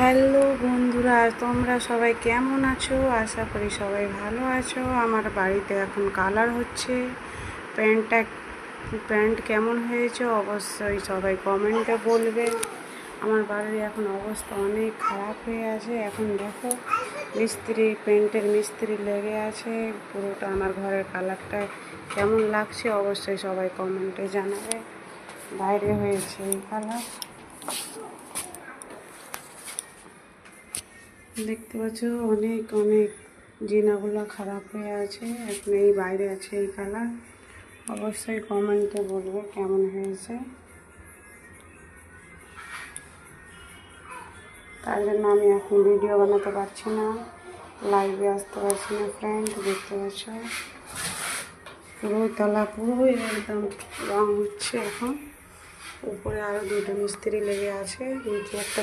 Hello বন্ধুরা, তোমরা সবাই কেমন আছো? আশা করি সবাই ভালো আছো। আমার বাড়িতে এখন কালার হচ্ছে। প্যান্ট কেমন হয়েছে অবশ্যই সবাই কমেন্টে বলবে। আমার বাড়ির এখন অবস্থা অনেক খারাপ হয়ে আছে। এখন দেখো পেন্টের মিস্ত্রি লেগে আছে। পুরোটা আমার ঘরের কালারটা কেমন লাগছে অবশ্যই সবাই কমেন্টে জানাবে। বাইরে হয়েছে এই কালার, দেখতে পাচ্ছ অনেক অনেক জিনাগুলো খারাপ হয়ে আছে। এখন এই বাইরে আছে এই কালার। অবশ্যই কমেন্টে বলবে কেমন হয়েছে। তার জন্য আমি এখন ভিডিও বানাতে পারছি না, লাইভে আসতে পারছি না। ফ্রেন্ড দেখতে পাচ্ছ পুরো তলা পুরো একদম রং হচ্ছে। এখন উপরে আরও দুটো মিস্ত্রি লেগে আছে, নিচে একটা